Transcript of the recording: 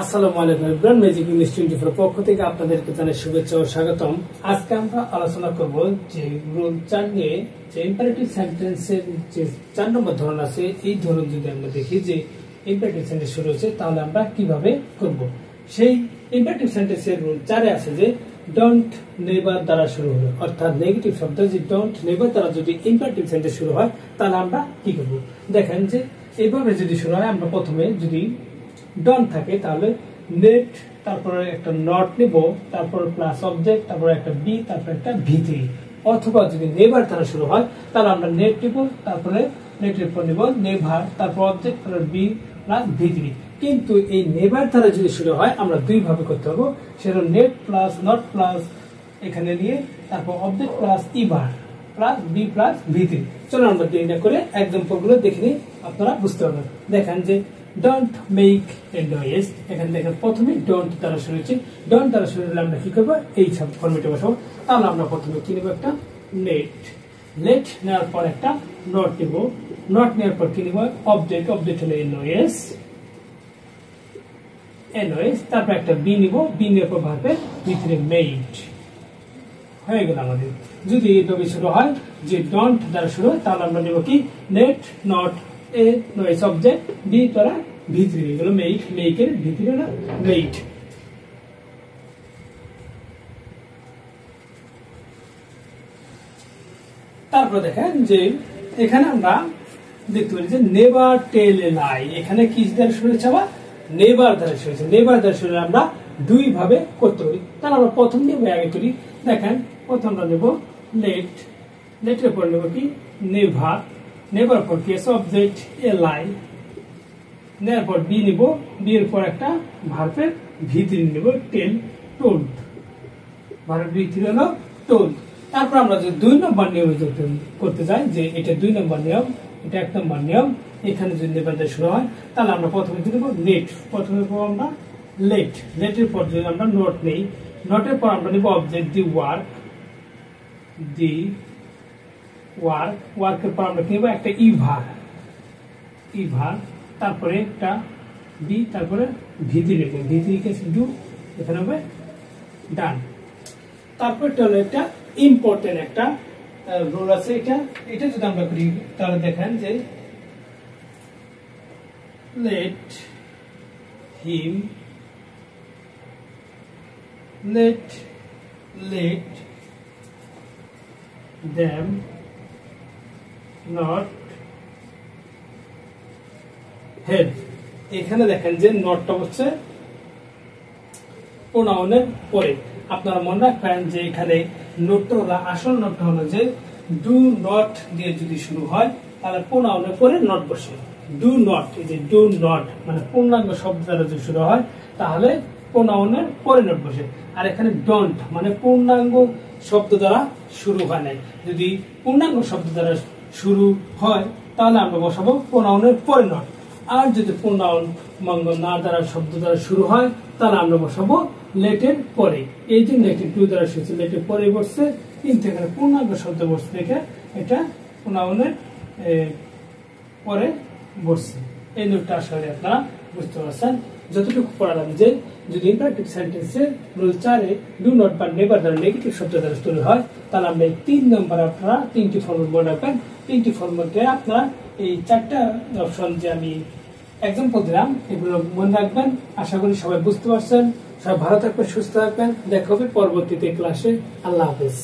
আসসালামু আলাইকুম everyone, magic English 24 পক্ষ থেকে আপনাদেরকে জানাই শুভেচ্ছা ও স্বাগতম। আজকে আমরা আলোচনা করব যে রুল 4 নিয়ে, যে ইম্পারেটিভ সেন্টেন্সের যে 4 নম্বর ধরন আছে। এই ধরন যদি আমরা দেখি যে ইম্পারেটিভ সেন্টেন্স শুরু হচ্ছে, তাহলে আমরা কিভাবে করব। সেই ইম্পারেটিভ সেন্টেন্সের রুল 4 আছে যে ডোন্ট নেভার দ্বারা শুরু হলো, অর্থাৎ নেগেটিভ শব্দ যে ডোন্ট নেভার দ্বারা যদি ইম্পারেটিভ সেন্টেন্স শুরু হয়, তাহলে আমরা কি করব। দেখেন যে এইভাবে যদি শুরু হয়, আমরা প্রথমে যদি ডন থাকে তাহলে নেট, তারপরে একটা নট নিব, তারপর প্লাস অবজেক্ট, তারপর একটা বি, তারপর একটা ভি3। অথবা যদি নেভার দ্বারা শুরু হয়, তাহলে আমরা নেট নিব, তারপরে নেটের পর নিব নেভার, তারপর অবজেক্ট, তারপর বি প্লাস ভি3। কিন্তু এই নেভার দ্বারা যদি শুরু হয়, আমরা দুই ভাবে করতে হবে। সেটা নেট প্লাস নট প্লাস এখানে নিয়ে তারপর অবজেক্ট প্লাস ইভার প্লাস বি প্লাস ভি3। চলো আমরা তিনটা করে এক্সাম্পল গুলো দেখে নিই, আপনারা বুঝতে পারবেন। দেখেন যে ডোন্ট মেক এ নয়েজ, এখানে দেখেন প্রথমে ডোন্ট দ্বারা শুরু হচ্ছে। ডোন্ট দ্বারা শুরু হলে আমরা কি করবো, এই সব ফরম্যাটে বসাবো। তাহলে আমরা প্রথমে কি নেবো, একটা নেট, লেট নেওয়ার পর একটা নট নিব, নট নেওয়ার পর কি নিব অবজেক্ট, অবজেক্ট হলো এ নয়েজ, তারপর একটা বি নিব, বি নেওয়ার পর ভাবে ভিতরে মেড হয়ে গেল আমাদের। যদি এইভাবে শুরু হয় যে ডোন্ট দ্বারা শুরু হয়, তাহলে আমরা নেব কি net not a noise object B দ্বারা ভি3, এগুলো মেড, মেকের ভি3 হলো মেড। তারপর দেখেন যে এখানে আমরা দেখতে পারি যে নেভার টেল এ লাই, এখানে কি দ্বারা শুরু হচ্ছে, আবার নেভার দ্বারা শুরু হচ্ছে। নেভার দ্বারা শুরু আমরা দুই ভাবে করতে পারি। তাহলে আমরা প্রথম নেব, আগে করি। দেখেন প্রথম আমরা নেব লেট, লেটের পর নেব কি নেভার, নেভার পর কি আছে অবজেক্ট এ লাই, নেওয়ার পর বি নিব, বি এর পর একটা ভার্বের ভি3 নিব টেল, টোল্ড, ভার্ব ভি3 হলো টোল্ড। তারপর আমরা যে 2 নম্বর নিয়ম করতে যাই, যে এটা 2 নম্বর নিয়ম, এটা 1 নম্বর নিয়ম। এখানে যদি নেভার দিয়ে শুরু হয়, তাহলে আমরা প্রথমে কি নেব নেট, প্রথমে আমরা লেট, লেটের পর যদি আমরা নট নেই, নটের পর আমরা নিব object the work, the work, ওয়ার্কের পর আমরা কি নেব একটা ইভার, ইভার, তারপরে একটা বি, তারপরে ভি3 নেব, ভি3 কে ডু, এখানে হবে ডান। তারপর এটা হলো একটা ইম্পর্টেন্ট একটা রুল আছে, এটা যদি আমরা করি, তাহলে দেখেন যে let him, let them not help। এখানে দেখেন যে নটটা হচ্ছে প্রোনাউনের পরে। আপনারা মনে রাখবেন যে এখানে নোটটা হলো, আসল নোটটা হলো যে ডু নট দিয়ে যদি শুরু হয়, তাহলে প্রোনাউনের পরে নট বসে। ডু নট, এই যে ডু নট মানে পূর্ণাঙ্গ শব্দ দ্বারা যদি শুরু হয়, তাহলে প্রোনাউনের পরে নট বসে। আর এখানে ডোন্ট মানে পূর্ণাঙ্গ শব্দ দ্বারা শুরু হয় নাই। যদি পূর্ণাঙ্গ শব্দ দ্বারা শুরু হয়, তাহলে আমরা বসাবো প্রোনাউনের পরে নট। আর যদি পূর্ণাঙ্গ না দ্বারা শব্দ দ্বারা শুরু হয়, তাহলে আমরা বসাবো লেটের পরে। এই যে লেটের টু দ্বারা শুরু, লেটের পরে বসছে, কিন্তু এখানে পূর্ণাঙ্গ শব্দ বসছে দেখে এটা প্রোনাউনের পরে বসছে। এই নোটটা আসলে আপনারা বুঝতে পারছেন। যতটুকু পড়ালাম যে যদি ইম্পারেটিভ সেন্টেন্সের রুল 4 এ ডু নট বা নেভার দ্বারা নেগেটিভ শব্দ দ্বারা শুরু হয়, তাহলে আমরা এই 3 নম্বর আপনারা 3টি ফর্মুলা মনে রাখবেন। 3টি ফর্মুলাতে আপনারা এই 4টা অপশন যে আমি এক্সাম্পল দিলাম, এগুলো মনে রাখবেন। আশা করি সবাই বুঝতে পারছেন। সবাই ভালো থাকবেন, সুস্থ থাকবেন। দেখা হবে পরবর্তীতে ক্লাসে। আল্লাহ হাফেজ।